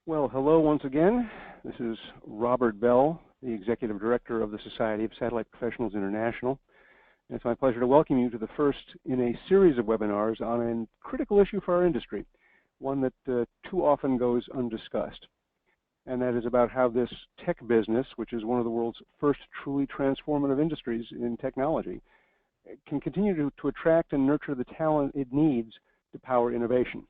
Well, hello once again. This is Robert Bell, the Executive Director of the Society of Satellite Professionals International. And it's my pleasure to welcome you to the first in a series of webinars on a critical issue for our industry, one that too often goes undiscussed. And that is about how this tech business, which is one of the world's first truly transformative industries in technology, can continue to attract and nurture the talent it needs to power innovation.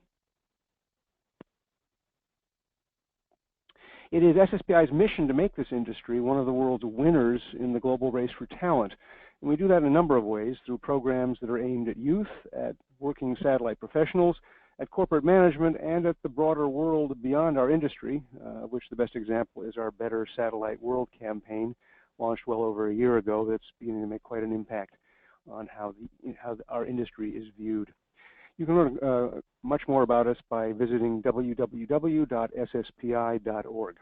It is SSPI's mission to make this industry one of the world's winners in the global race for talent. And we do that in a number of ways, through programs that are aimed at youth, at working satellite professionals, at corporate management, and at the broader world beyond our industry, of which the best example is our Better Satellite World campaign, launched well over a year ago, that's beginning to make quite an impact on how our industry is viewed. You can learn much more about us by visiting www.sspi.org.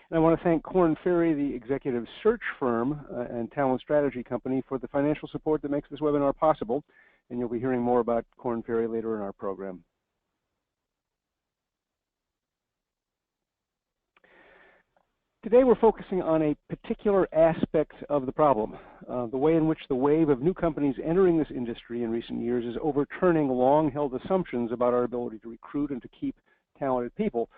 And I want to thank Korn Ferry, the executive search firm and talent strategy company, for the financial support that makes this webinar possible. And you'll be hearing more about Korn Ferry later in our program. Today we're focusing on a particular aspect of the problem, the way in which the wave of new companies entering this industry in recent years is overturning long-held assumptions about our ability to recruit and to keep talented people.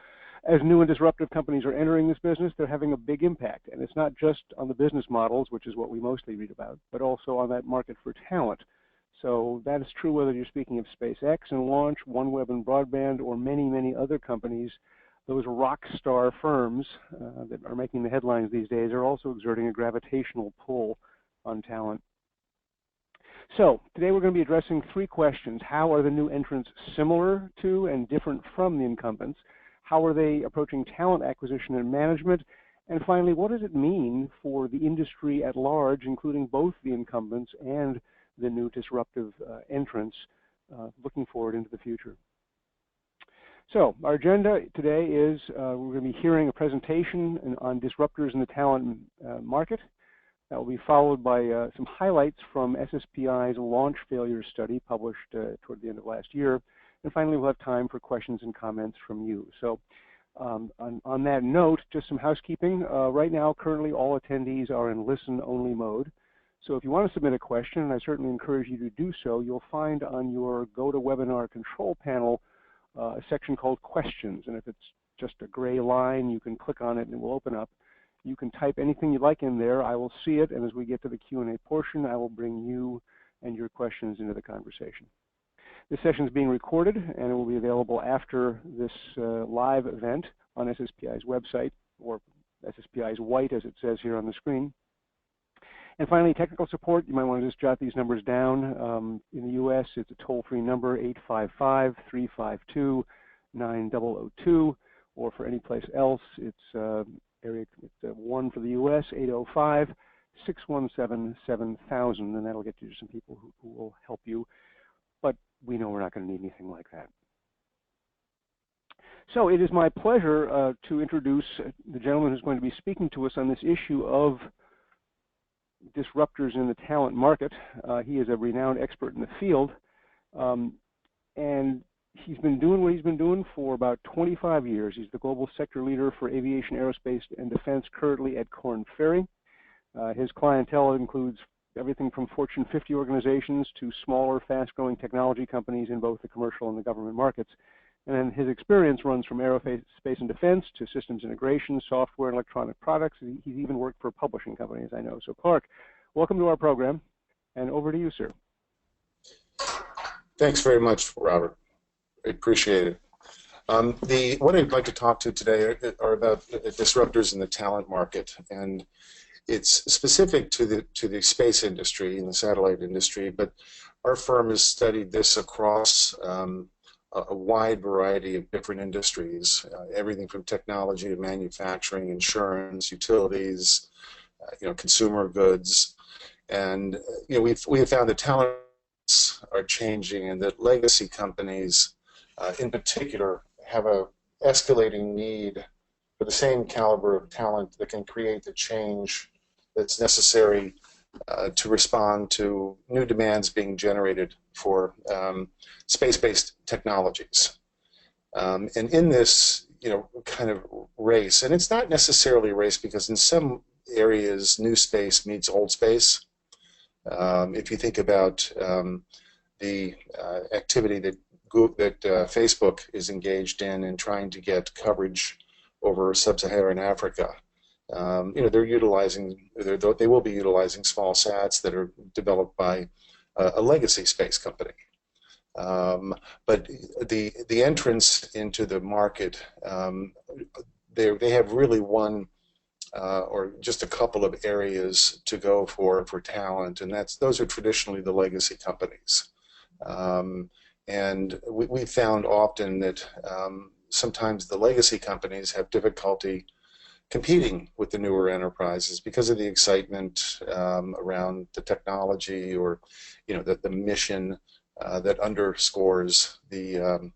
As new and disruptive companies are entering this business, they're having a big impact. And it's not just on the business models, which is what we mostly read about, but also on that market for talent. So that is true whether you're speaking of SpaceX and launch, OneWeb and broadband, or many, many other companies. Those rock star firms that are making the headlines these days are also exerting a gravitational pull on talent. So today we're going to be addressing three questions. How are the new entrants similar to and different from the incumbents? How are they approaching talent acquisition and management? And finally, what does it mean for the industry at large, including both the incumbents and the new disruptive entrants looking forward into the future? So our agenda today is we're going to be hearing a presentation on disruptors in the talent market. That will be followed by some highlights from SSPI's launch failure study published toward the end of last year. And finally, we'll have time for questions and comments from you. So on that note, just some housekeeping. Right now, currently, all attendees are in listen-only mode. So if you want to submit a question, and I certainly encourage you to do so, you'll find on your GoToWebinar control panel a section called Questions. And if it's just a gray line, you can click on it and it will open up. You can type anything you like in there. I will see it, and as we get to the Q&A portion, I will bring you and your questions into the conversation. This session is being recorded, and it will be available after this live event on SSPI's website, or SSPI's white, as it says here on the screen. And finally, technical support. You might want to just jot these numbers down. In the U.S., it's a toll-free number, 855-352-9002, or for any place else, it's 1 for the U.S., 805-617-7000, and that'll get you to some people who will help you. But we know we're not going to need anything like that. So it is my pleasure to introduce the gentleman who's going to be speaking to us on this issue of disruptors in the talent market. He is a renowned expert in the field, and he's been doing what he's been doing for about 25 years. He's the global sector leader for aviation, aerospace, and defense currently at Korn Ferry. His clientele includes everything from Fortune 50 organizations to smaller, fast-growing technology companies in both the commercial and the government markets. And then his experience runs from aerospace and defense to systems integration, software, and electronic products. He's even worked for publishing companies, I know. So Clark, welcome to our program, and over to you, sir. Thanks very much, Robert. I appreciate it. What I'd like to talk to today are about disruptors in the talent market, and it's specific to the space industry and the satellite industry, but our firm has studied this across a wide variety of different industries, everything from technology to manufacturing, insurance, utilities, consumer goods, and we have found that talents are changing, and that legacy companies, in particular, have a escalating need for the same caliber of talent that can create the change that's necessary to respond to new demands being generated for space-based technologies. And in this, kind of race. And it's not necessarily a race, because in some areas, new space meets old space. If you think about the activity that Facebook is engaged in trying to get coverage over sub-Saharan Africa, they will be utilizing small sats that are developed by a legacy space company. But the entrance into the market, they have really one or just a couple of areas to go for talent, and those are traditionally the legacy companies. And we found often that sometimes the legacy companies have difficulty competing with the newer enterprises because of the excitement around the technology, or the mission that underscores the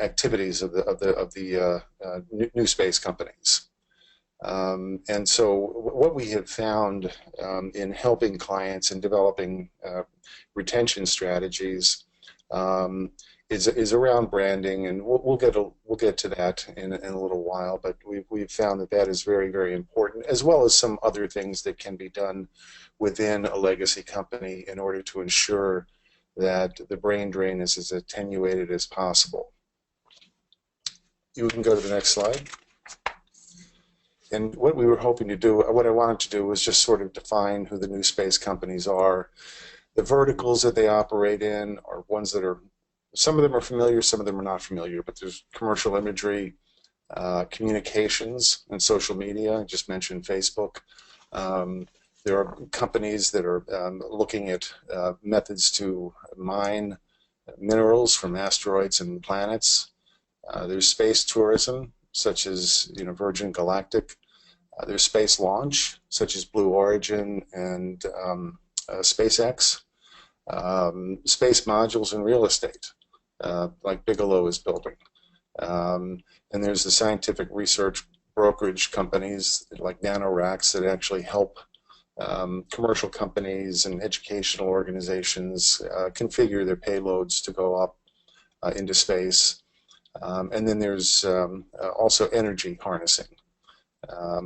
activities of the new space companies. And so what we have found in helping clients and developing retention strategies is around branding, and we'll get to that in a little while. But we've found that is very, very important, as well as some other things that can be done within a legacy company in order to ensure that the brain drain is as attenuated as possible. You can go to the next slide. And what we were hoping to do, what I wanted to do, was just sort of define who the new space companies are. The verticals that they operate in are ones that some of them are familiar, some of them are not familiar, but there's commercial imagery, communications, and social media. I just mentioned Facebook. There are companies that are looking at methods to mine minerals from asteroids and planets. There's space tourism, such as Virgin Galactic. There's space launch, such as Blue Origin and SpaceX. Space modules and real estate, like Bigelow is building. And there's the scientific research brokerage companies like NanoRacks that actually help commercial companies and educational organizations configure their payloads to go up into space. And then there's also energy harnessing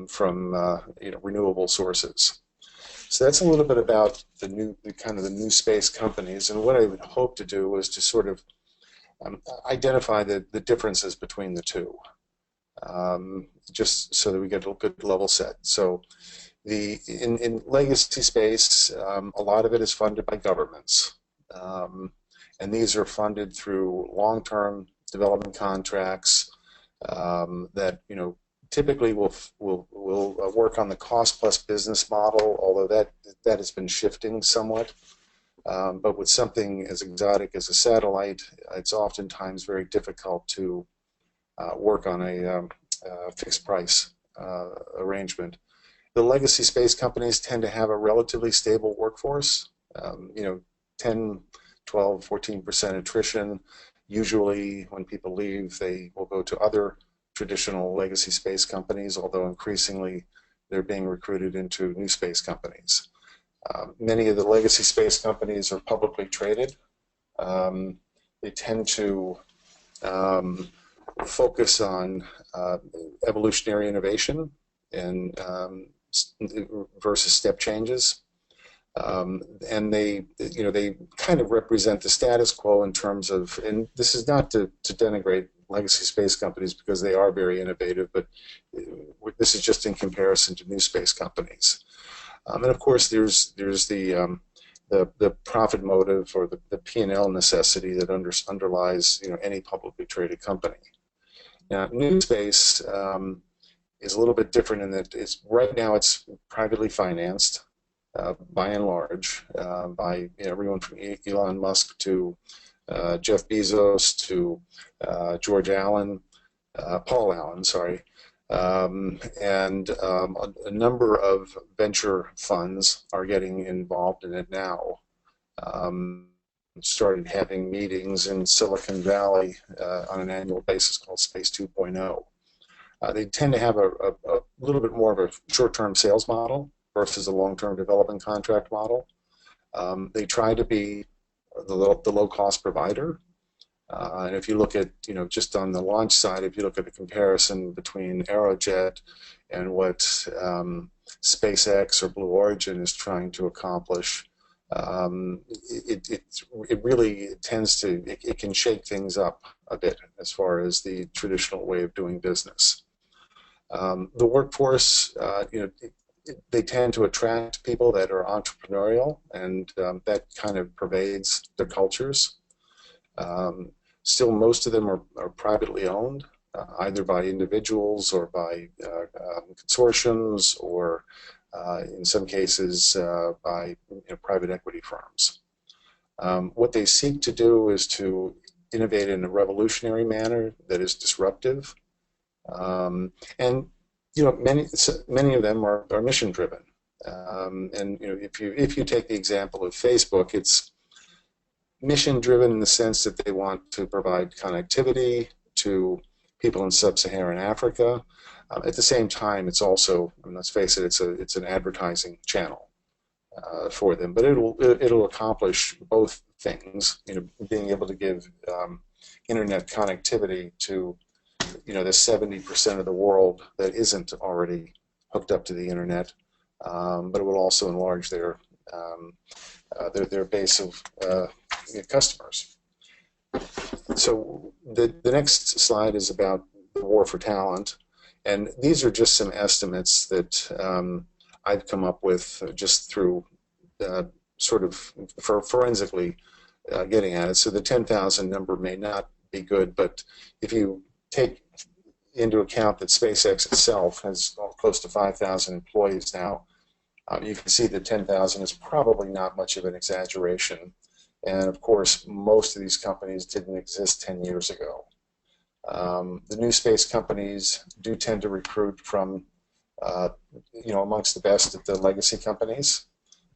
from renewable sources. So that's a little bit about the new space companies. And what I would hope to do was to sort of identify the differences between the two, just so that we get a good level set. So in legacy space, a lot of it is funded by governments, and these are funded through long-term development contracts that typically will work on the cost plus business model, although that has been shifting somewhat. But with something as exotic as a satellite, it's oftentimes very difficult to work on a fixed price arrangement. The legacy space companies tend to have a relatively stable workforce, 10, 12, 14% attrition. Usually when people leave, they will go to other traditional legacy space companies, although increasingly they're being recruited into new space companies. Many of the legacy space companies are publicly traded. They tend to focus on evolutionary innovation and versus step changes. And they kind of represent the status quo in terms of, and this is not to denigrate legacy space companies because they are very innovative, but this is just in comparison to new space companies. And of course, there's the profit motive or the P&L necessity that underlies any publicly traded company. Now, new space is a little bit different in that right now it's privately financed. By and large, by everyone from Elon Musk to Jeff Bezos to George Allen, Paul Allen, sorry, and a number of venture funds are getting involved in it now. Started having meetings in Silicon Valley on an annual basis called Space 2.0. They tend to have a little bit more of a short-term sales model versus a long-term development contract model. They try to be the low-cost provider, And if you look at, just on the launch side, if you look at the comparison between Aerojet and what SpaceX or Blue Origin is trying to accomplish, it really tends to, it can shake things up a bit as far as the traditional way of doing business. The workforce, they tend to attract people that are entrepreneurial, and that kind of pervades their cultures. Still, most of them are privately owned, either by individuals or by consortiums, or in some cases by private equity firms. What they seek to do is to innovate in a revolutionary manner that is disruptive, and many of them are mission driven. And if you take the example of Facebook, it's mission driven in the sense that they want to provide connectivity to people in sub-Saharan Africa. At the same time, it's also, let's face it, it's an advertising channel for them. But it'll accomplish both things. Being able to give internet connectivity to the 70% of the world that isn't already hooked up to the internet, but it will also enlarge their base of customers. So the next slide is about the war for talent, and these are just some estimates that I've come up with just through sort of forensically getting at it. So the 10,000 number may not be good, but if you take into account that SpaceX itself has close to 5,000 employees now, you can see that 10,000 is probably not much of an exaggeration. And of course, most of these companies didn't exist 10 years ago. The new space companies do tend to recruit from, amongst the best of the legacy companies.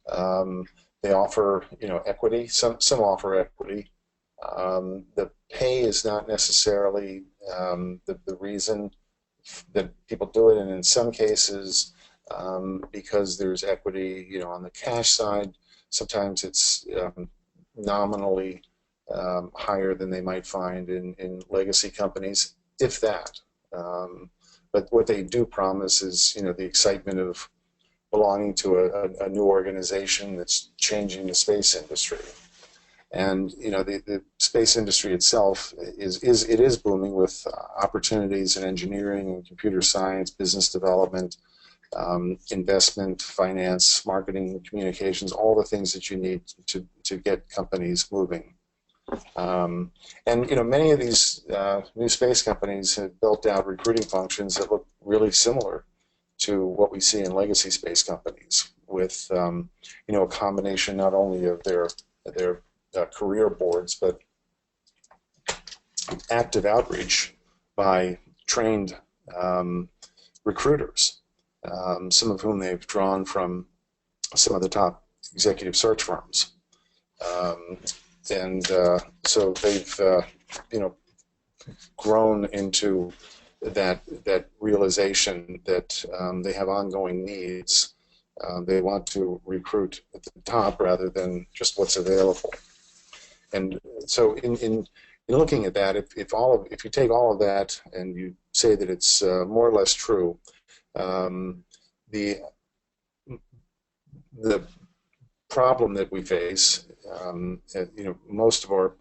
They offer, equity. Some offer equity. The pay is not necessarily the reason that people do it, and in some cases, because there's equity, on the cash side, sometimes it's nominally higher than they might find in legacy companies, if that. But what they do promise is, the excitement of belonging to a new organization that's changing the space industry. And the space industry itself is booming with opportunities in engineering and computer science, business development, investment, finance, marketing, communications, all the things that you need to get companies moving. And many of these new space companies have built out recruiting functions that look really similar to what we see in legacy space companies, with a combination not only of their career boards, but active outreach by trained recruiters, some of whom they've drawn from some of the top executive search firms. So they've grown into that realization that they have ongoing needs. They want to recruit at the top rather than just what's available. And so in looking at that, if you take all of that and you say that it's more or less true, the problem that we face, most of our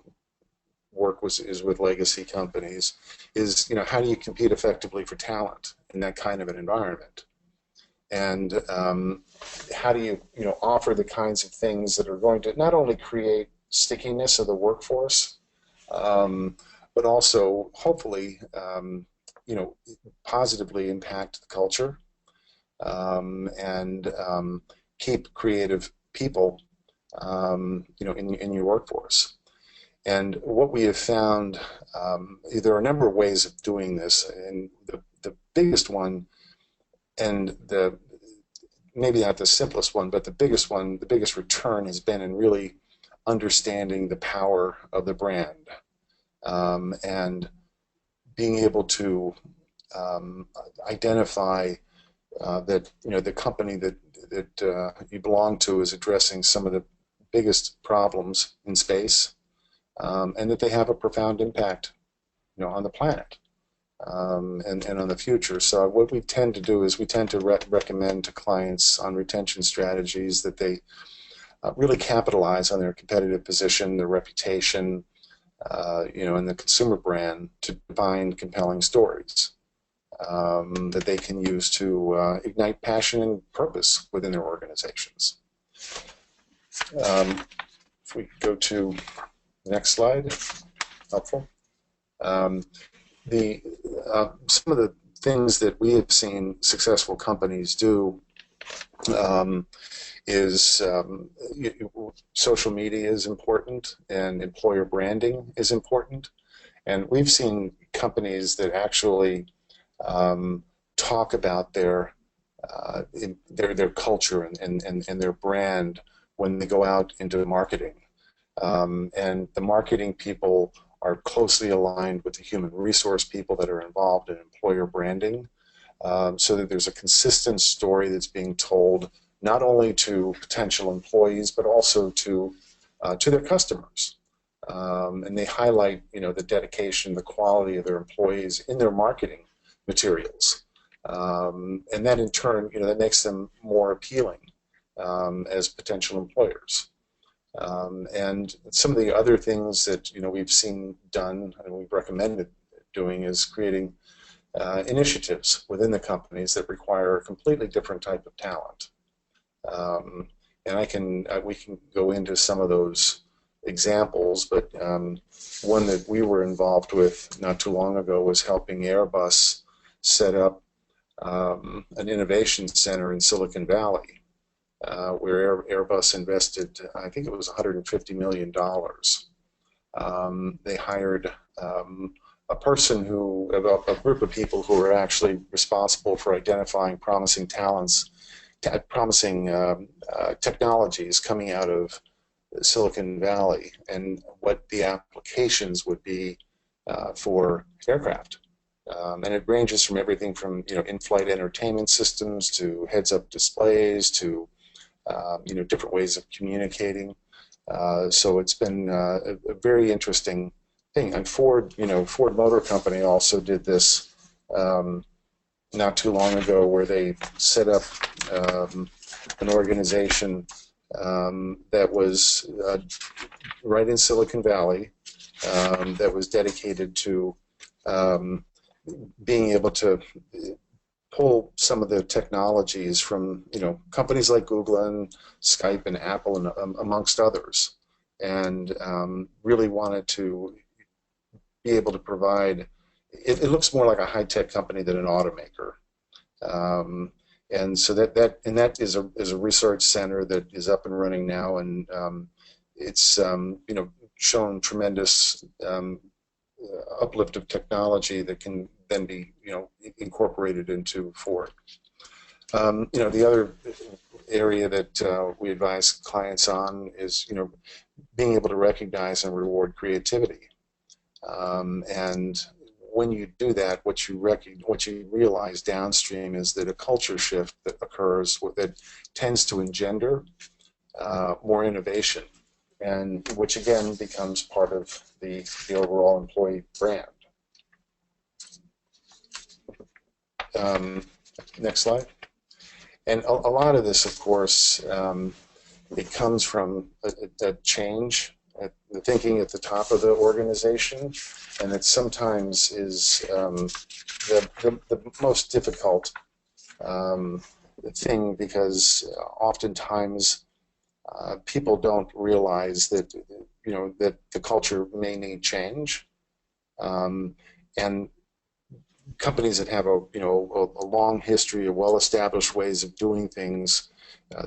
work is with legacy companies, is how do you compete effectively for talent in that kind of an environment, and how do you offer the kinds of things that are going to not only create stickiness of the workforce, but also hopefully positively impact the culture, and keep creative people in your workforce. And what we have found, there are a number of ways of doing this, and the biggest one, and maybe not the simplest one, but the biggest one, the biggest return has been in really understanding the power of the brand, and being able to identify that the company that you belong to is addressing some of the biggest problems in space, and that they have a profound impact, on the planet and on the future. So what we tend to do is we tend to recommend to clients on retention strategies that they really capitalize on their competitive position, their reputation, and the consumer brand to find compelling stories that they can use to ignite passion and purpose within their organizations. If we go to the next slide, helpful. Some of the things that we have seen successful companies do is social media is important, and employer branding is important. And we've seen companies that actually talk about their culture and their brand when they go out into marketing. And the marketing people are closely aligned with the human resource people that are involved in employer branding, so that there's a consistent story that's being told not only to potential employees but also to their customers. And they highlight, the dedication, the quality of their employees in their marketing materials, and that in turn, that makes them more appealing as potential employers. And some of the other things that we've seen done and we've recommended doing is creating initiatives within the companies that require a completely different type of talent. And we can go into some of those examples, but one that we were involved with not too long ago was helping Airbus set up an innovation center in Silicon Valley, where Airbus invested, I think it was $150 million. They hired a group of people who were actually responsible for identifying promising talents, promising technologies coming out of Silicon Valley and what the applications would be for aircraft. And it ranges from everything from in-flight entertainment systems to heads-up displays to different ways of communicating. So it's been a very interesting thing. And Ford Motor Company also did this not too long ago, where they set up an organization that was right in Silicon Valley that was dedicated to being able to pull some of the technologies from companies like Google and Skype and Apple and amongst others, and really wanted to be able to provide. It looks more like a high-tech company than an automaker, and so that is a research center that is up and running now, and it's shown tremendous uplift of technology that can then be incorporated into Ford. The other area that we advise clients on is being able to recognize and reward creativity, and when you do that, what you realize downstream is that a culture shift that occurs that tends to engender more innovation, and which again becomes part of the overall employee brand. Next slide. And a lot of this, of course, it comes from a change at the thinking at the top of the organization, and it sometimes is the most difficult thing, because oftentimes people don't realize that that the culture may need change, and companies that have a long history of well-established ways of doing things,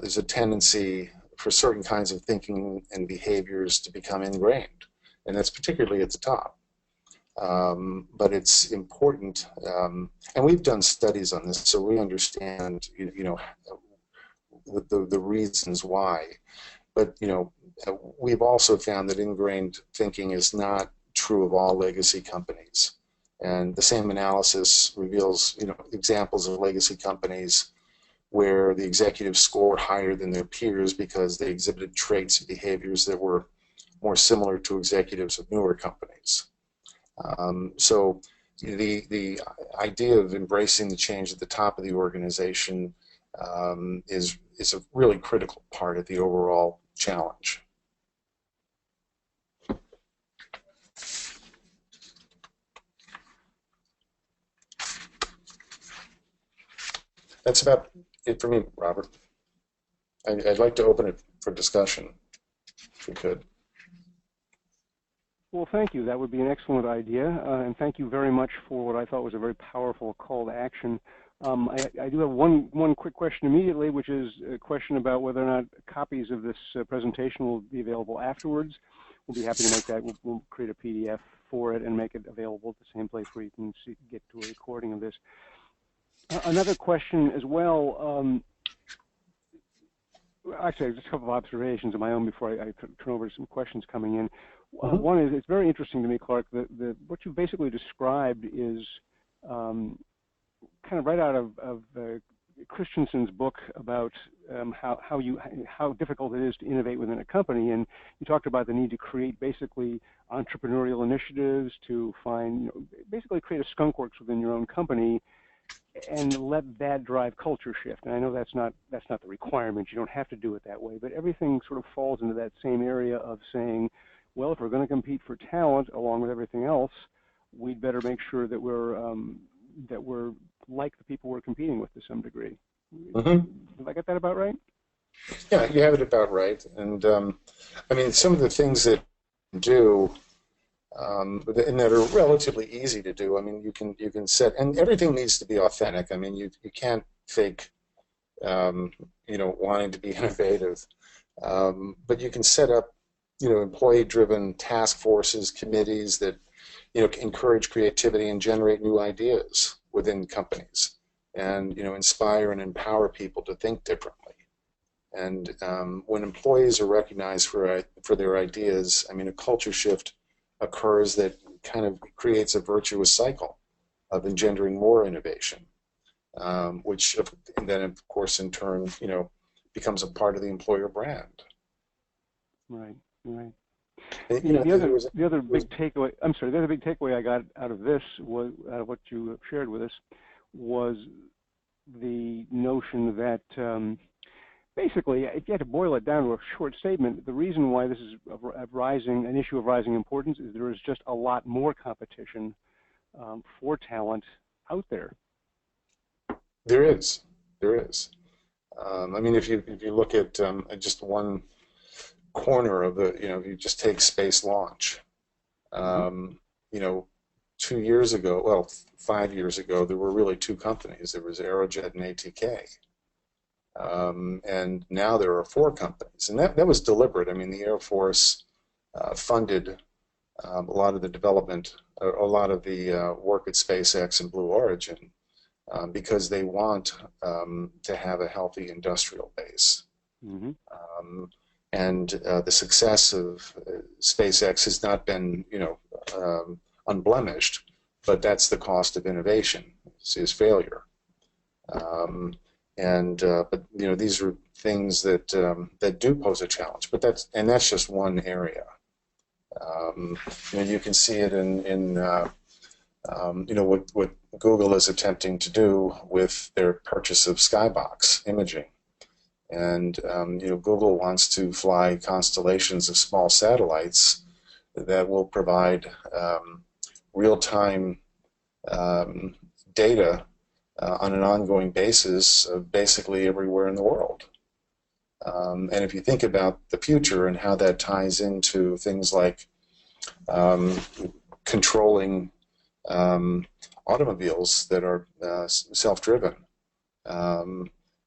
there's a tendency for certain kinds of thinking and behaviors to become ingrained, and that's particularly at the top. But it's important, and we've done studies on this, so we understand the reasons why. But we've also found that ingrained thinking is not true of all legacy companies, and the same analysis reveals examples of legacy companies where the executives scored higher than their peers because they exhibited traits and behaviors that were more similar to executives of newer companies. So the idea of embracing the change at the top of the organization is a really critical part of the overall challenge. That's about it for me, Robert. I'd like to open it for discussion, if we could. Well, thank you. That would be an excellent idea, and thank you very much for what I thought was a very powerful call to action. I do have one quick question immediately, which is a question about whether or not copies of this presentation will be available afterwards. We'll be happy to make that. We'll create a PDF for it and make it available at the same place where you can get to a recording of this. Another question as well. Actually, just a couple of observations of my own before I turn over to some questions coming in. One is, it's very interesting to me, Clark, that what you basically described is kind of right out of Christensen's book about how difficult it is to innovate within a company, and you talked about the need to create basically entrepreneurial initiatives to find, basically create a skunkworks within your own company, and let that drive culture shift. And I know that's not the requirement. You don't have to do it that way, but everything sort of falls into that same area of saying, well, if we're going to compete for talent along with everything else, we'd better make sure that we're like the people we're competing with to some degree. Did I get that about right? Yeah, you have it about right. And I mean, some of the things that you do and that are relatively easy to do. I mean, you can set, and everything needs to be authentic. I mean, you can't fake, wanting to be innovative, but you can set up, employee-driven task forces, committees that, encourage creativity and generate new ideas within companies, and inspire and empower people to think differently. And when employees are recognized for their ideas, I mean, a culture shift occurs that kind of creates a virtuous cycle of engendering more innovation, which then, of course, in turn, becomes a part of the employer brand. Right. And, the other big takeaway I got out of this was out of what you shared with us was the notion that basically, if you had to boil it down to a short statement, the reason why this is an issue of rising importance is there is just a lot more competition for talent out there. There is. I mean, if you look at just one corner of the, if you just take space launch, 2 years ago, well, 5 years ago, there were really two companies. There was Aerojet and ATK. And now there are 4 companies, and that was deliberate. I mean, the Air Force funded a lot of the development, a lot of the work at SpaceX and Blue Origin because they want to have a healthy industrial base. And the success of SpaceX has not been, unblemished, but that's the cost of innovation, is failure. But these are things that that do pose a challenge. But that's just one area. You can see it in what Google is attempting to do with their purchase of Skybox imaging, and Google wants to fly constellations of small satellites that will provide real-time data on an ongoing basis of basically everywhere in the world. And if you think about the future and how that ties into things like controlling automobiles that are self-driven,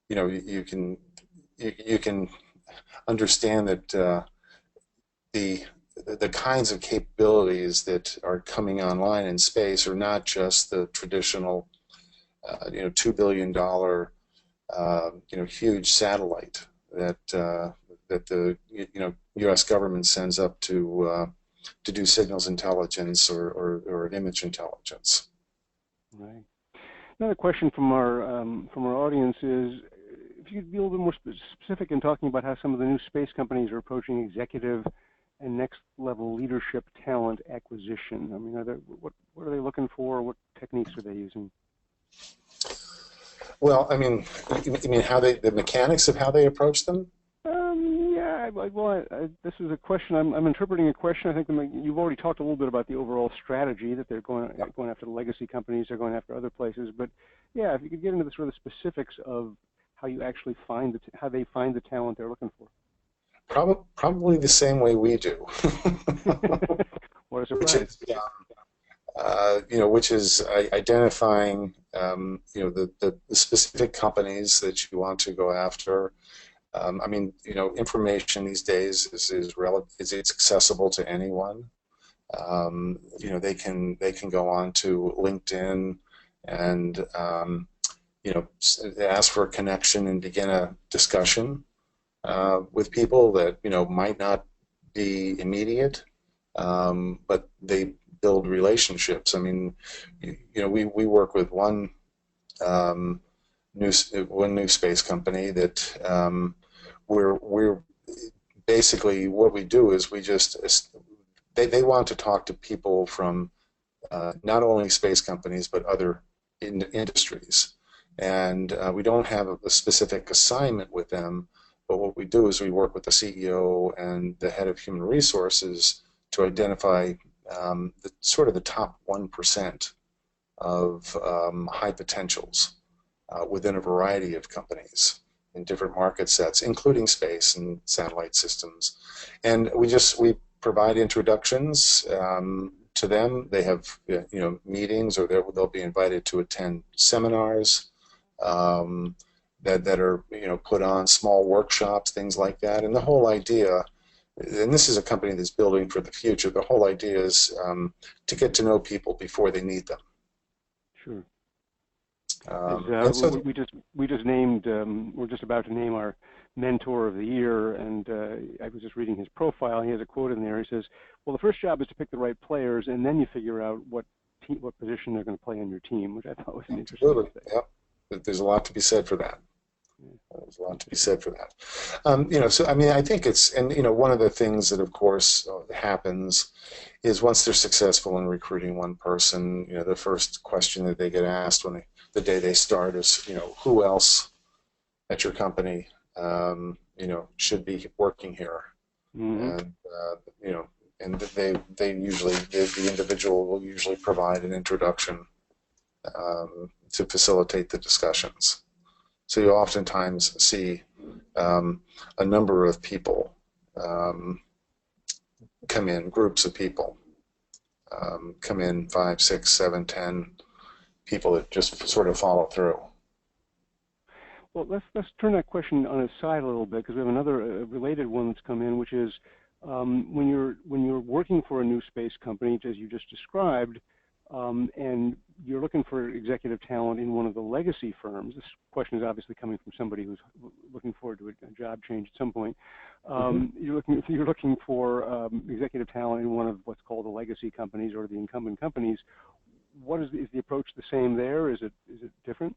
you can understand that the kinds of capabilities that are coming online in space are not just the traditional $2 billion huge satellite that the U.S. government sends up to do signals intelligence or image intelligence. Right. Another question from our audience is, if you could be a little bit more specific in talking about how some of the new space companies are approaching executive and next level leadership talent acquisition? I mean, what are they looking for? What techniques are they using? Well, I mean, you mean how the mechanics of how they approach them? Yeah, this is a question. I'm interpreting a question. I think you've already talked a little bit about the overall strategy that they're going after the legacy companies. They're going after other places. But yeah, if you could get into the sort of specifics of how you actually how they find the talent they're looking for. Probably the same way we do. What a surprise! Which is identifying, the specific companies that you want to go after. I mean, information these days is accessible to anyone. They can go on to LinkedIn and ask for a connection and begin a discussion with people that might not be immediate, but they build relationships. I mean, we work with one new space company that we're basically, what we do is they want to talk to people from not only space companies but other industries, and we don't have a specific assignment with them, but what we do is we work with the CEO and the head of human resources to identify the top 1% of high potentials within a variety of companies in different market sets, including space and satellite systems. And we provide introductions to them. They have meetings, or they'll be invited to attend seminars that are put on, small workshops, things like that. And the whole idea, and this is a company that's building for the future, the whole idea is to get to know people before they need them. Sure. So we just named, we're just about to name our mentor of the year, and I was just reading his profile. He has a quote in there. He says, well, the first job is to pick the right players, and then you figure out what position they're going to play on your team, which I thought was an interesting thing. Yep. There's a lot to be said for that. There's a lot to be said for that. So I mean, I think one of the things that, of course, happens is once they're successful in recruiting one person, the first question that they get asked the day they start is, who else at your company, should be working here, and and they usually the individual will usually provide an introduction to facilitate the discussions. So you oftentimes see a number of people come in, groups of people come in, 5, 6, 7, 10 people that just sort of follow through. Well, let's turn that question on its side a little bit, because we have another related one that's come in, which is when you're working for a new space company, as you just described, and you're looking for executive talent in one of the legacy firms. This question is obviously coming from somebody who's looking forward to a job change at some point. You're looking for executive talent in one of what's called the legacy companies or the incumbent companies. Is the approach the same there? Is it different?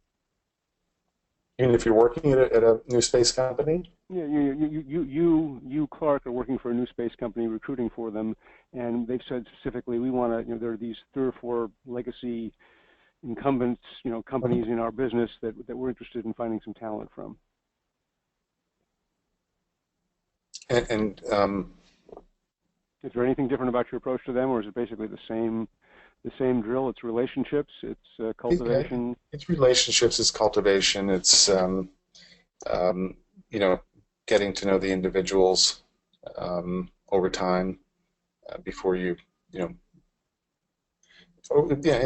And if you're working at a new space company? Yeah, you Clark, are working for a new space company, recruiting for them, and they've said specifically, we want to, there are these 3 or 4 legacy incumbents, companies in our business that we're interested in finding some talent from. And is there anything different about your approach to them, or is it basically the same drill? It's relationships, it's cultivation. It's relationships, it's cultivation, it's getting to know the individuals over time before and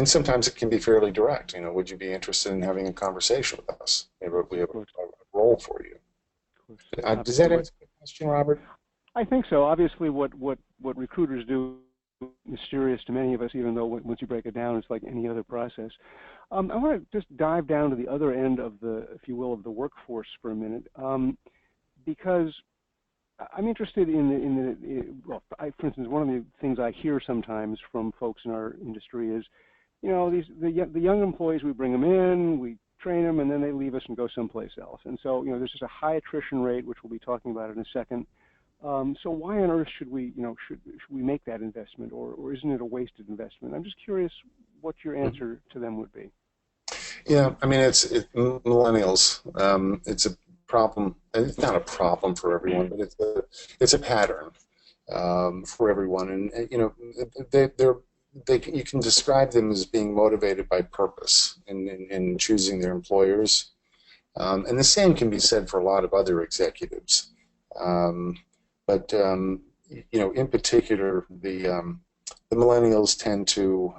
sometimes it can be fairly direct. Would you be interested in having a conversation with us? Maybe we have a role for you. Does that answer the question, Robert? I think so. Obviously, what recruiters do mysterious to many of us, even though once you break it down, it's like any other process. I want to just dive down to the other end of the, if you will, of the workforce for a minute, because I'm interested for instance, one of the things I hear sometimes from folks in our industry is, the young employees, we bring them in, we train them, and then they leave us and go someplace else. And so, there's just a high attrition rate, which we'll be talking about in a second. So why on earth should we, should we make that investment, or isn't it a wasted investment? I'm just curious what your answer to them would be. Yeah, I mean, millennials. It's a problem. It's not a problem for everyone, but it's a pattern for everyone. And you can describe them as being motivated by purpose in choosing their employers. And the same can be said for a lot of other executives. But in particular, the millennials tend to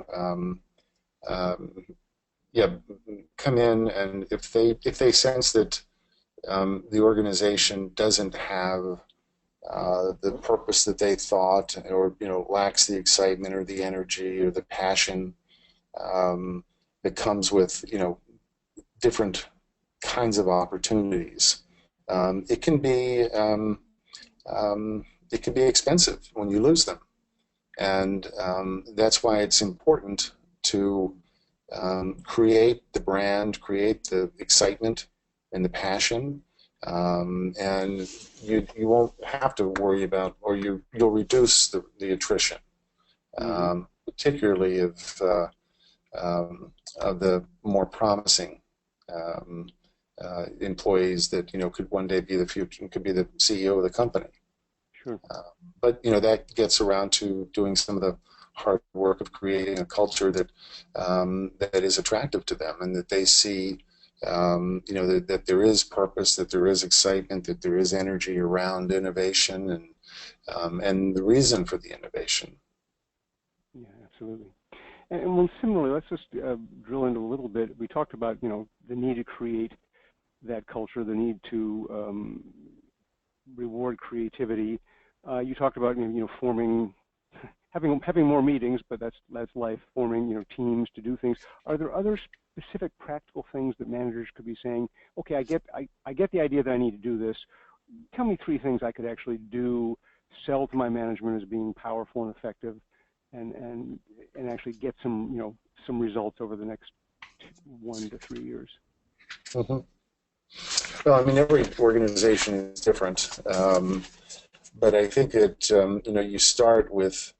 come in, and if they sense that the organization doesn't have the purpose that they thought, or lacks the excitement or the energy or the passion that comes with different kinds of opportunities, it can be expensive when you lose them, and that's why it's important to create the brand, create the excitement and the passion, and you won't have to worry about, or you'll reduce the attrition, particularly of the more promising employees that could one day be the future and could be the CEO of the company. Sure. But that gets around to doing some of the hard work of creating a culture that is attractive to them, and that they see that there is purpose, that there is excitement, that there is energy around innovation, and the reason for the innovation. Yeah, absolutely. And well, similarly, let's just drill into a little bit. We talked about the need to create that culture, the need to reward creativity. You talked about forming, having more meetings, but that's life. Forming teams to do things. Are there other specific practical things that managers could be saying? Okay, I get the idea that I need to do this. Tell me 3 things I could actually do, sell to my management as being powerful and effective, and actually get some some results over the next 1 to 3 years. Mm-hmm. Well, I mean, every organization is different, but I think that you start with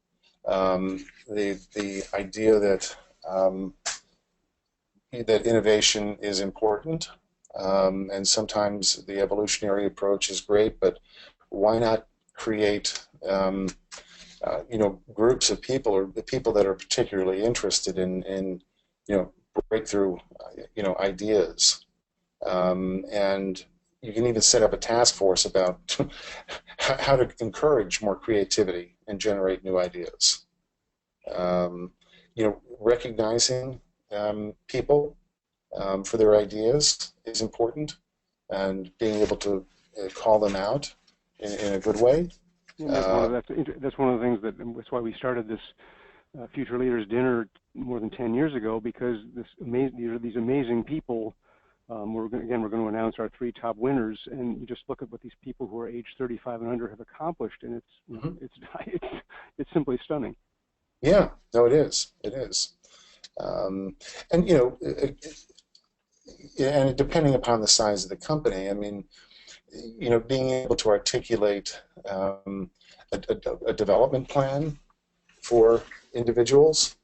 the idea that that innovation is important, and sometimes the evolutionary approach is great, but why not create groups of people, or the people that are particularly interested in breakthrough ideas. And you can even set up a task force about how to encourage more creativity and generate new ideas. Recognizing people for their ideas is important, and being able to call them out in a good way. Yeah, that's one of the things that's why we started this Future Leaders Dinner more than 10 years ago, because these amazing people. We're going to announce our 3 top winners, and you just look at what these people who are age 35 and under have accomplished, and it's simply stunning. Yeah, no, it is. It is, and and depending upon the size of the company, I mean, being able to articulate a development plan for individuals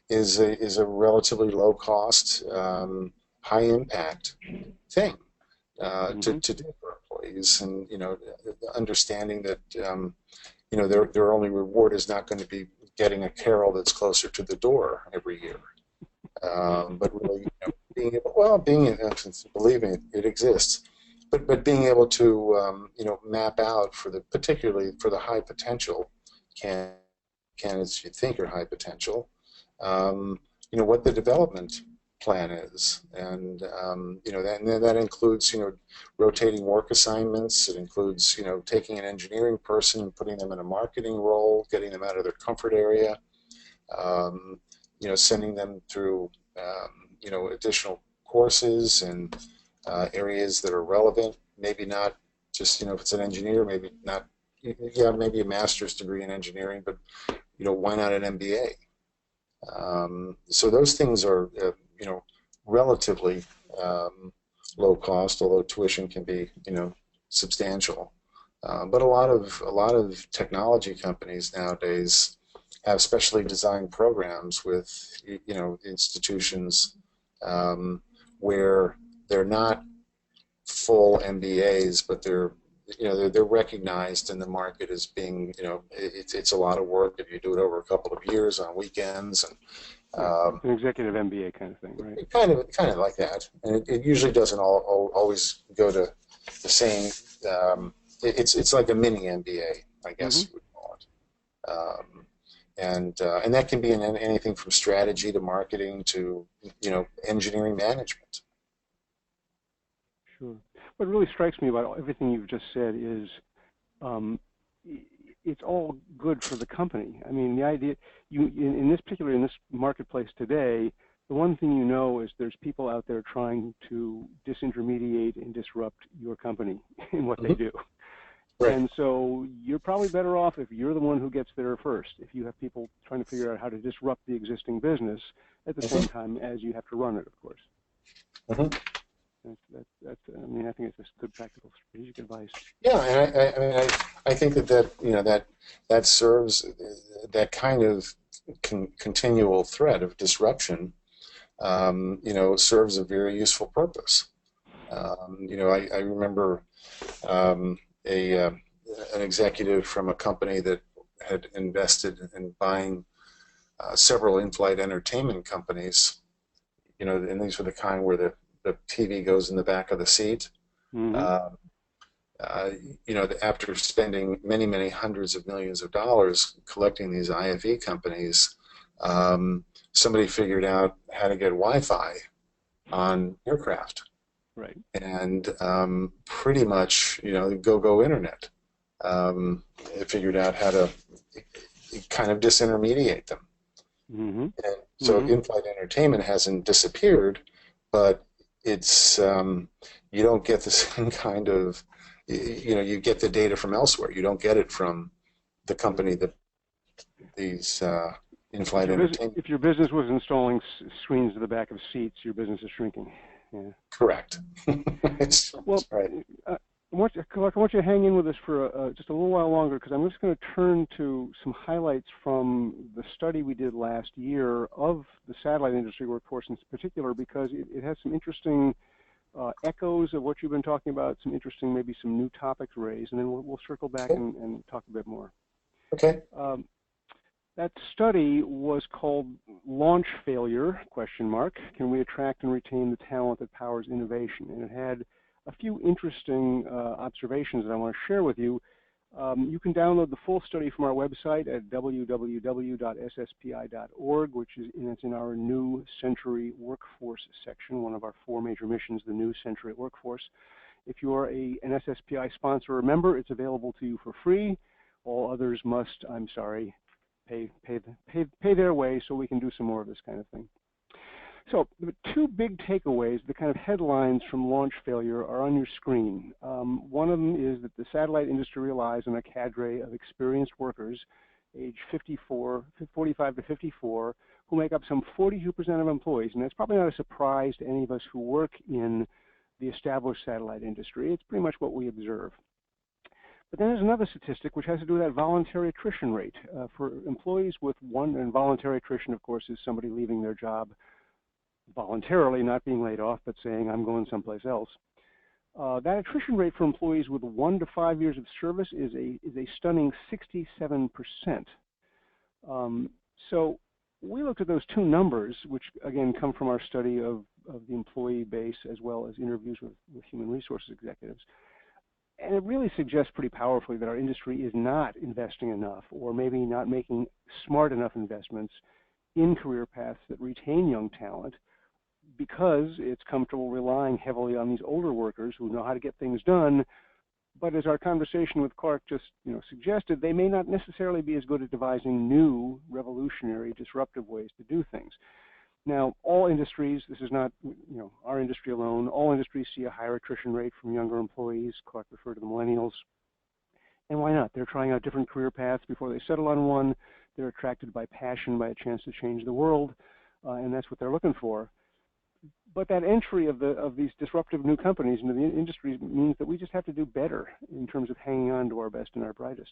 is a relatively low cost, high impact thing to do for employees, and understanding that their only reward is not going to be getting a carol that's closer to the door every year, but really believing it exists, but being able to map out particularly for the high potential candidates you think are high potential, what the development plan is, and that includes rotating work assignments. It includes taking an engineering person and putting them in a marketing role, getting them out of their comfort area, sending them through additional courses and areas that are relevant. Maybe not just if it's an engineer, maybe not. Yeah, maybe a master's degree in engineering, but why not an MBA? So those things are relatively low cost, although tuition can be substantial. But a lot of technology companies nowadays have specially designed programs with institutions where they're not full MBAs, but they're recognized in the market as being, it's a lot of work if you do it over a couple of years on weekends, and it's an executive MBA kind of thing, right? Kind of like that. And it usually doesn't always go to the same. It's like a mini MBA, I guess you would call it. And that can be in anything from strategy to marketing to engineering management. Sure. What really strikes me about everything you've just said is it's all good for the company. I mean, the idea in this marketplace today, the one thing you know is there's people out there trying to disintermediate and disrupt your company in what they do. Right. And so you're probably better off if you're the one who gets there first, if you have people trying to figure out how to disrupt the existing business at the same time as you have to run it, of course. I mean, I think it's just good practical strategic advice. Yeah, and I think that serves that kind of continual threat of disruption. Serves a very useful purpose. I remember an executive from a company that had invested in buying several in-flight entertainment companies. And these were the kind where the TV goes in the back of the seat. After spending many hundreds of millions of dollars collecting these IFE companies, somebody figured out how to get Wi-Fi on aircraft. Right. And pretty much, go internet. It figured out how to kind of disintermediate them. And so in-flight entertainment hasn't disappeared, but it's you don't get the same kind of, you get the data from elsewhere. You don't get it from the company that these in-flight entertainment. If your business was installing screens to the back of seats, your business is shrinking. Yeah. Correct. Well, right. I want you to hang in with us for just a little while longer, because I'm just going to turn to some highlights from the study we did last year of the satellite industry workforce in particular, because it has some interesting echoes of what you've been talking about, some interesting, maybe some new topics raised, and then we'll circle back and talk a bit more. Okay. That study was called Launch Failure, ? Can we attract and retain the talent that powers innovation? And it had a few interesting observations that I want to share with you. You can download the full study from our website at www.sspi.org, which is in our New Century Workforce section, one of our 4 major missions, the New Century Workforce. If you are an SSPI sponsor or member, it's available to you for free. All others must, I'm sorry, pay their way so we can do some more of this kind of thing. So the 2 big takeaways, the kind of headlines from Launch Failure, are on your screen. One of them is that the satellite industry relies on a cadre of experienced workers, age 45 to 54, who make up some 42% of employees. And that's probably not a surprise to any of us who work in the established satellite industry. It's pretty much what we observe. But then there's another statistic which has to do with that voluntary attrition rate. For employees with and voluntary attrition, of course, is somebody leaving their job voluntarily, not being laid off, but saying, I'm going someplace else. That attrition rate for employees with 1 to 5 years of service is a stunning 67%. So we looked at those 2 numbers, which again come from our study of the employee base as well as interviews with human resources executives. And it really suggests pretty powerfully that our industry is not investing enough, or maybe not making smart enough investments in career paths that retain young talent, because it's comfortable relying heavily on these older workers who know how to get things done. But as our conversation with Clark just suggested, they may not necessarily be as good at devising new, revolutionary, disruptive ways to do things. Now, all industries, this is not our industry alone, all industries see a higher attrition rate from younger employees. Clark referred to the millennials. And why not? They're trying out different career paths before they settle on one. They're attracted by passion, by a chance to change the world, and that's what they're looking for. But that entry of these disruptive new companies into the industry means that we just have to do better in terms of hanging on to our best and our brightest.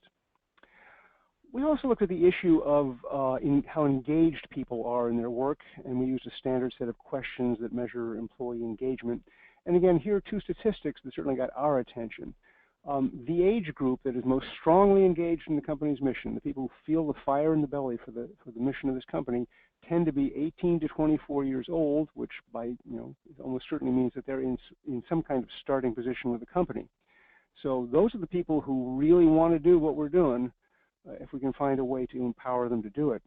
We also looked at the issue of how engaged people are in their work, and we used a standard set of questions that measure employee engagement. And again, here are two statistics that certainly got our attention. The age group that is most strongly engaged in the company's mission, the people who feel the fire in the belly for the mission of this company, tend to be 18 to 24 years old, which by almost certainly means that they're in some kind of starting position with the company. So those are the people who really want to do what we're doing, if we can find a way to empower them to do it.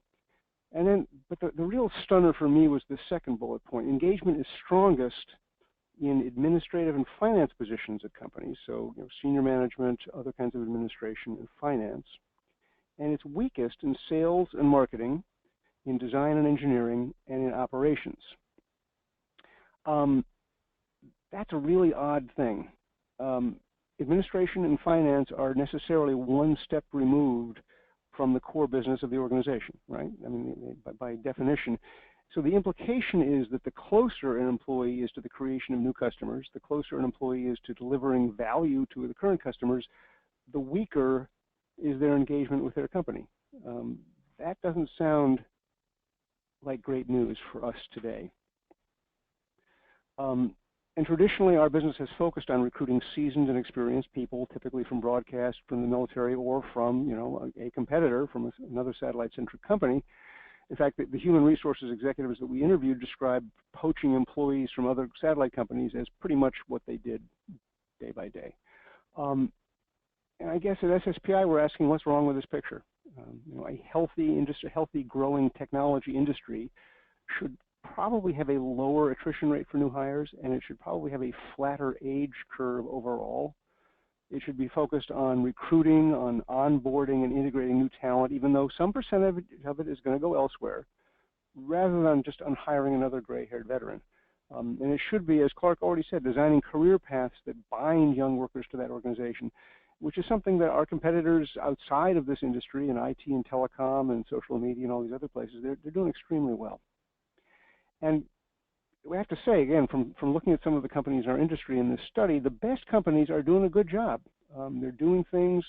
And then, but the real stunner for me was the second bullet point. Engagement is strongest in administrative and finance positions at companies, so senior management, other kinds of administration and finance. And it's weakest in sales and marketing, in design and engineering, and in operations. That's a really odd thing. Administration and finance are necessarily one step removed from the core business of the organization, right? I mean, by definition. So the implication is that the closer an employee is to the creation of new customers, the closer an employee is to delivering value to the current customers, the weaker is their engagement with their company. That doesn't sound like great news for us today. And traditionally, our business has focused on recruiting seasoned and experienced people, typically from broadcast, from the military, or from a competitor, from another satellite-centric company. In fact, the human resources executives that we interviewed described poaching employees from other satellite companies as pretty much what they did day by day. And I guess at SSPI, we're asking what's wrong with this picture. A healthy industry, healthy growing technology industry should probably have a lower attrition rate for new hires, and it should probably have a flatter age curve overall. It should be focused on recruiting, on onboarding and integrating new talent, even though some percent of it is going to go elsewhere, rather than just on hiring another gray-haired veteran. And it should be, as Clark already said, designing career paths that bind young workers to that organization, which is something that our competitors outside of this industry in IT and telecom and social media and all these other places, they're doing extremely well. And we have to say, again, from looking at some of the companies in our industry in this study, the best companies are doing a good job. They're doing things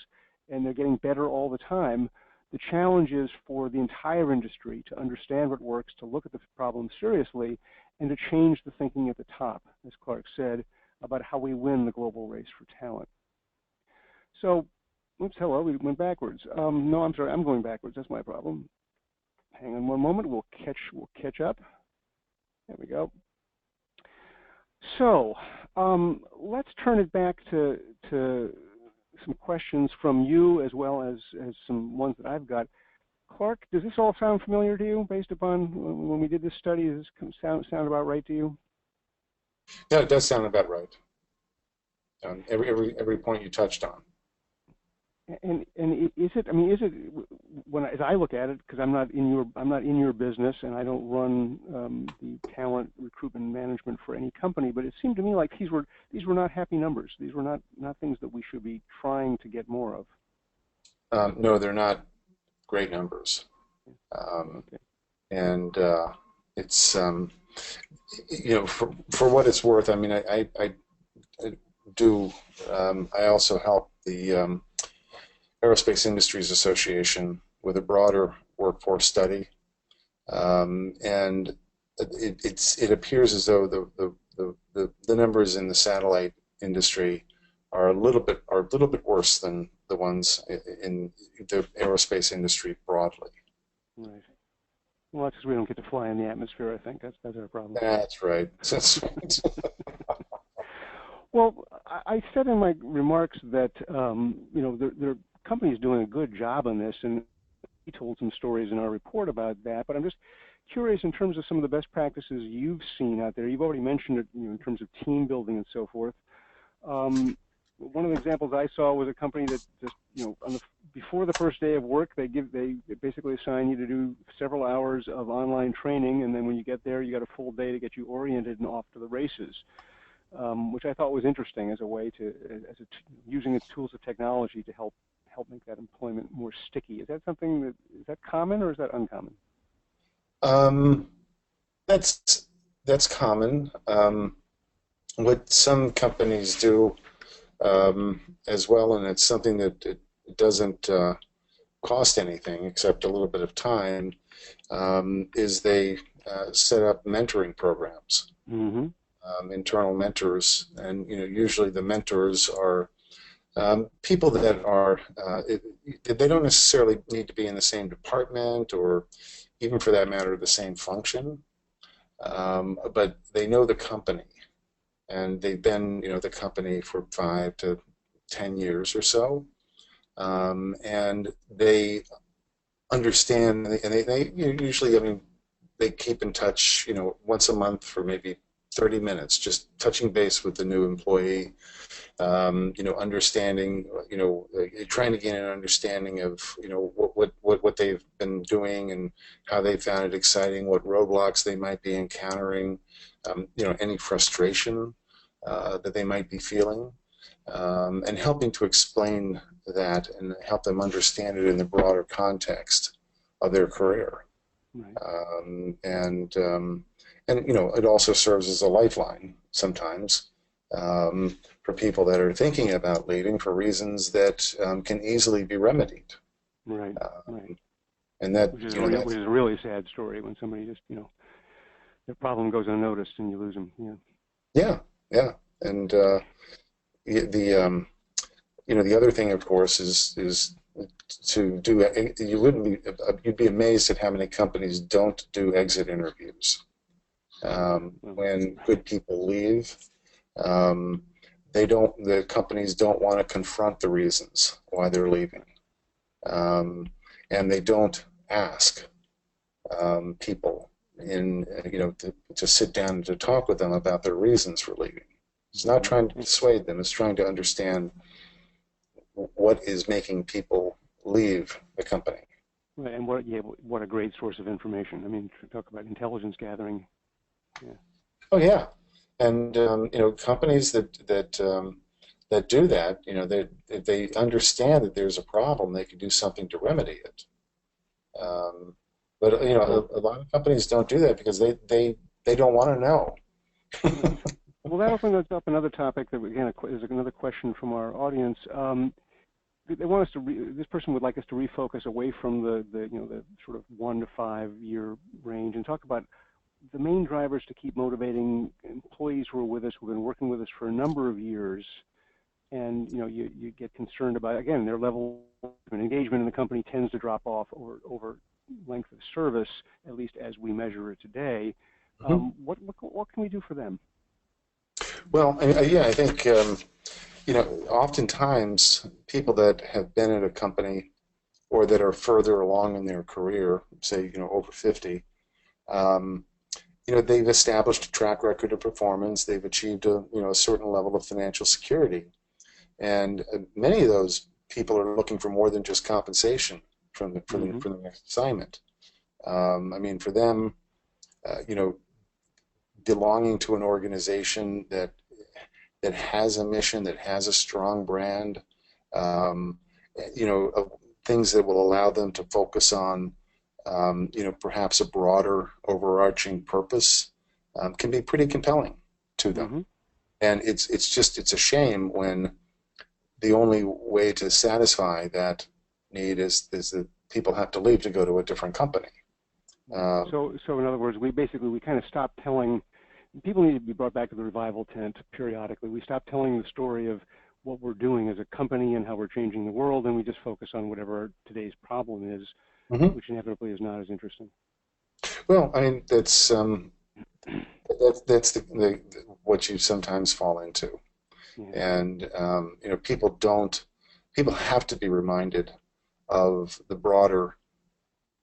and they're getting better all the time. The challenge is for the entire industry to understand what works, to look at the problem seriously, and to change the thinking at the top, as Clark said, about how we win the global race for talent. So, oops, hello, we went backwards. No, I'm sorry, I'm going backwards. That's my problem. Hang on one moment. We'll catch up. There we go. So let's turn it back to some questions from you as well as some ones that I've got. Clark, does this all sound familiar to you based upon when we did this study? Does this sound about right to you? Yeah, it does sound about right. Every point you touched on. And is it? I mean, is it? As I look at it, because I'm not in your business, and I don't run the talent recruitment management for any company. But it seemed to me like these were not happy numbers. These were not things that we should be trying to get more of. No, they're not great numbers. Okay. And it's for what it's worth. I mean, I do. I also help the Aerospace Industries Association with a broader workforce study, and it appears as though the numbers in the satellite industry are a little bit worse than the ones in the aerospace industry broadly. Right. Well, that's because we don't get to fly in the atmosphere. I think that's our problem. That's right. That's right. Well, I said in my remarks that there are companies doing a good job on this, and we told some stories in our report about that. But I'm just curious in terms of some of the best practices you've seen out there. You've already mentioned it, in terms of team building and so forth. One of the examples I saw was a company that just, before the first day of work, they basically assign you to do several hours of online training, and then when you get there, you got a full day to get you oriented and off to the races. Which I thought was interesting as a way to, using its tools of technology to help make that employment more sticky. Is that something is that common or is that uncommon? That's that's common. What some companies do as well, and it's something that it doesn't cost anything except a little bit of time, is they set up mentoring programs, Mm-hmm. internal mentors, and usually the mentors are people that are they don't necessarily need to be in the same department or even for that matter the same function, but they know the company and they've been the company for 5 to 10 years or so, and they understand, and they usually, I mean, they keep in touch, once a month for maybe 30 minutes, just touching base with the new employee, understanding, trying to gain an understanding of, what they've been doing and how they found it exciting, what roadblocks they might be encountering, any frustration that they might be feeling, and helping to explain that and help them understand it in the broader context of their career. Right. And it also serves as a lifeline sometimes, for people that are thinking about leaving for reasons that can easily be remedied. Right. Right. And that Which is a really sad story when somebody just their problem goes unnoticed and you lose them. Yeah. Yeah. And the other thing, of course, is to do. You'd be amazed at how many companies don't do exit interviews. When good people leave, the companies don't want to confront the reasons why they're leaving, and they don't ask people to sit down and to talk with them about their reasons for leaving. It's not trying to dissuade them. It's trying to understand what is making people leave the company. Right, and what a great source of information. I mean, talk about intelligence gathering. Yeah. Oh yeah, and companies that do that, if they understand that there's a problem, they can do something to remedy it. But a lot of companies don't do that because they don't want to know. Well, that opens up another topic that again is another question from our audience. They want us to. This person would like us to refocus away from the sort of 1 to 5 year range and talk about the main drivers to keep motivating employees who are with us, who've been working with us for a number of years, and you get concerned about, again, their level of engagement in the company tends to drop off over length of service, at least as we measure it today. Mm-hmm. What can we do for them? Well, I think oftentimes people that have been at a company or that are further along in their career, say over 50. They've established a track record of performance. They've achieved a certain level of financial security, and many of those people are looking for more than just compensation from the next assignment. I mean, for them, belonging to an organization that has a mission, that has a strong brand, things that will allow them to focus on perhaps a broader overarching purpose, can be pretty compelling to them. Mm-hmm. And it's a shame when the only way to satisfy that need is that people have to leave to go to a different company. So in other words, we kind of stop telling people need to be brought back to the revival tent periodically. We stop telling the story of what we're doing as a company and how we're changing the world, and we just focus on whatever today's problem is. Mm-hmm. Which inevitably is not as interesting. Well, I mean, that's what you sometimes fall into, yeah. And people have to be reminded of the broader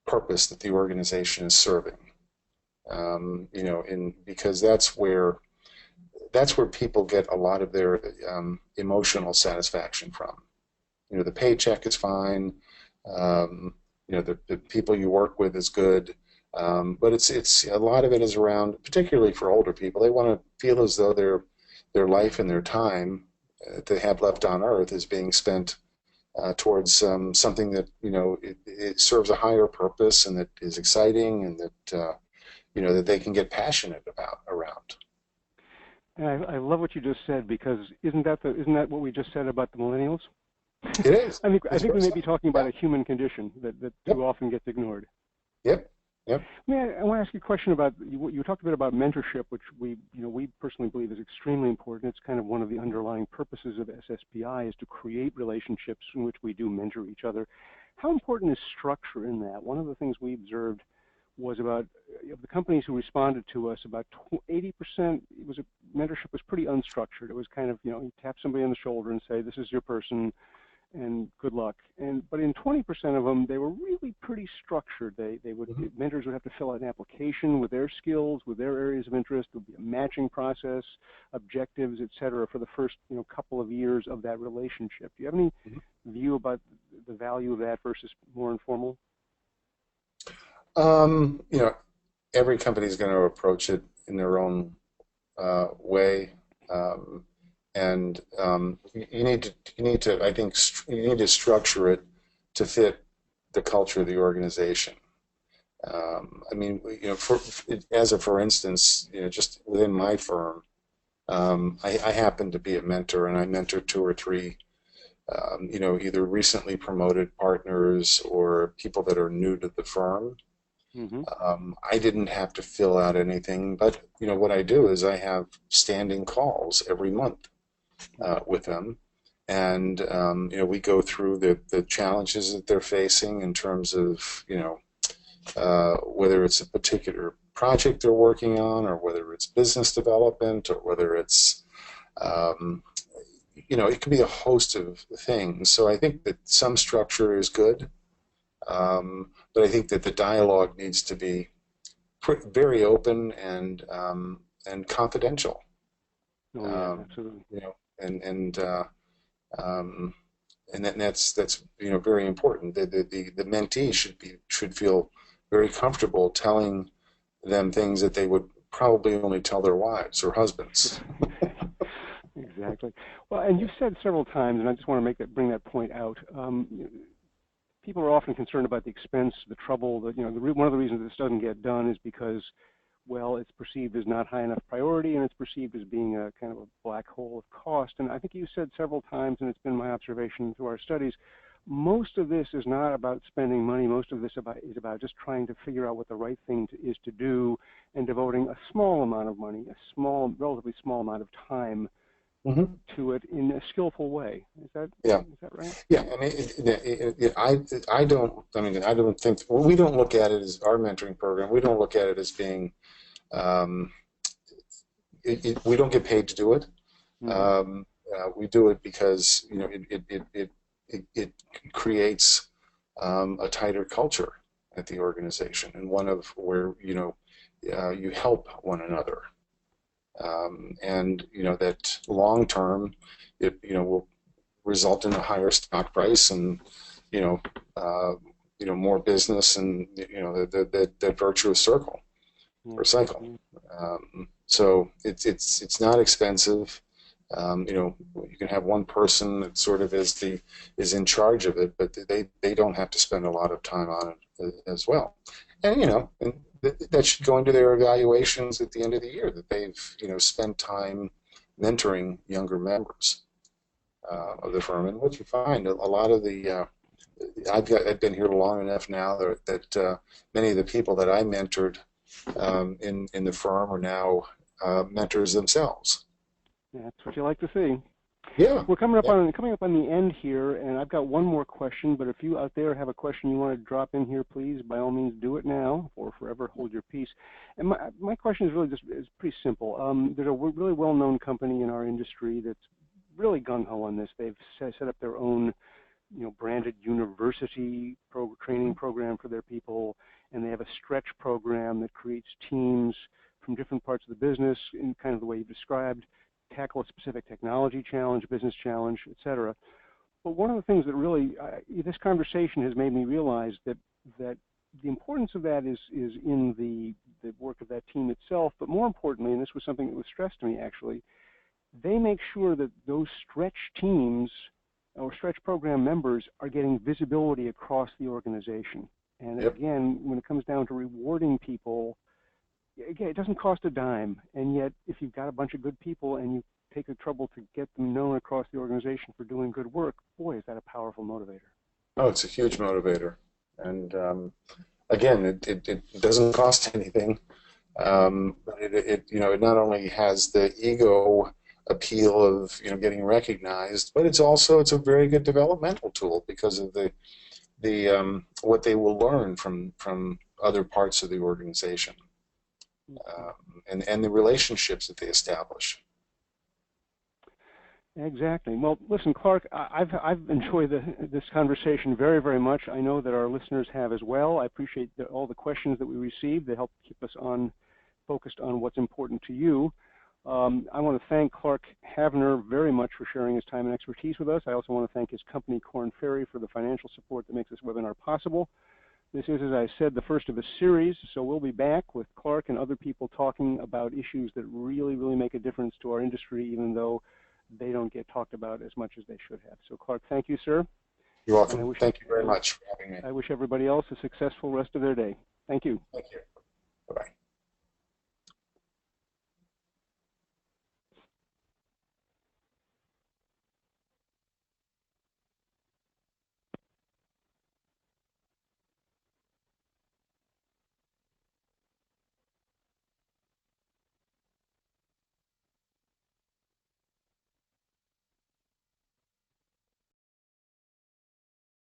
purpose that the organization is serving. Because that's where people get a lot of their emotional satisfaction from. The paycheck is fine. The people you work with is good, but it's a lot of it is around, particularly for older people. They want to feel as though their life and their time they have left on Earth is being spent towards something that it serves a higher purpose and that is exciting and that that they can get passionate around. And I love what you just said, because isn't that what we just said about the millennials? It is. I think we may be talking about Yeah. a human condition that Yep. too often gets ignored. Yep. Yep. I want to ask you a question about, you talked a bit about mentorship, which we personally believe is extremely important. It's kind of one of the underlying purposes of SSPI, is to create relationships in which we do mentor each other. How important is structure in that? One of the things we observed was about, of the companies who responded to us, about 80% mentorship was pretty unstructured. It was kind of, you tap somebody on the shoulder and say, this is your person, and good luck. But in 20% of them, they were really pretty structured. Mentors would have to fill out an application with their skills, with their areas of interest. There would be a matching process, objectives, et cetera, for the first couple of years of that relationship. Do you have any view about the value of that versus more informal? Every company is going to approach it in their own way. And you need to, I think, you need to structure it to fit the culture of the organization. I mean, for instance, just within my firm, I happen to be a mentor, and I mentor 2 or 3, either recently promoted partners or people that are new to the firm. I didn't have to fill out anything, but what I do is I have standing calls every month with them, and we go through the challenges that they're facing in terms of whether it's a particular project they're working on, or whether it's business development, or whether it's it could be a host of things. So I think that some structure is good, but I think that the dialogue needs to be very open and confidential. Oh, yeah, absolutely. And that's very important. The mentee should feel very comfortable telling them things that they would probably only tell their wives or husbands. Exactly. Well, and you've said several times, and I just want to bring that point out. People are often concerned about the expense, the trouble. One of the reasons this doesn't get done is because, well, it's perceived as not high enough priority, and it's perceived as being a kind of a black hole of cost. And I think you said several times, and it's been my observation through our studies, most of this is not about spending money. Most of this is about just trying to figure out what the right thing is to do, and devoting a small amount of money, relatively small amount of time to it in a skillful way. Is that right? Yeah. I don't think, we don't look at it as our mentoring program. We don't look at it as being, we don't get paid to do it. We do it because it creates a tighter culture at the organization, and one of where you help one another. And that long term, it will result in a higher stock price, and more business, and that virtuous circle or cycle. So it's not expensive. You can have one person that sort of is in charge of it, but they don't have to spend a lot of time on it as well. And that should go into their evaluations at the end of the year, that they've spent time mentoring younger members of the firm. And what you find, a lot of I've been here long enough now that many of the people that I mentored in the firm are now mentors themselves. Yeah, that's what you like to see. Yeah. We're coming up on the end here, and I've got one more question. But if you out there have a question you want to drop in here, please, by all means, do it now, or forever hold your peace. And my question is really is pretty simple. There's a really well-known company in our industry that's really gung-ho on this. They've set up their own, branded university training program for their people, and they have a stretch program that creates teams from different parts of the business in kind of the way you described, tackle a specific technology challenge, business challenge, et cetera. But one of the things that really, this conversation has made me realize that the importance of that is in the work of that team itself, but more importantly, and this was something that was stressed to me actually, they make sure that those stretch teams or stretch program members are getting visibility across the organization. And again, when it comes down to rewarding people, again, it doesn't cost a dime, and yet if you've got a bunch of good people and you take the trouble to get them known across the organization for doing good work, boy, is that a powerful motivator. Oh, it's a huge motivator. And again, it doesn't cost anything, but it not only has the ego appeal of getting recognized, but it's a very good developmental tool because of the what they will learn from other parts of the organization, and the relationships that they establish. Exactly. Well, listen, Clark, I've enjoyed this conversation very, very much. I know that our listeners have as well. I appreciate all the questions that we received. They help keep us focused on what's important to you. I want to thank Clark Havner very much for sharing his time and expertise with us. I also want to thank his company, Korn Ferry, for the financial support that makes this webinar possible. This is, as I said, the first of a series, so we'll be back with Clark and other people talking about issues that really, really make a difference to our industry, even though they don't get talked about as much as they should have. So, Clark, thank you, sir. You're welcome. Thank you very much for having me. I wish everybody else a successful rest of their day. Thank you. Thank you.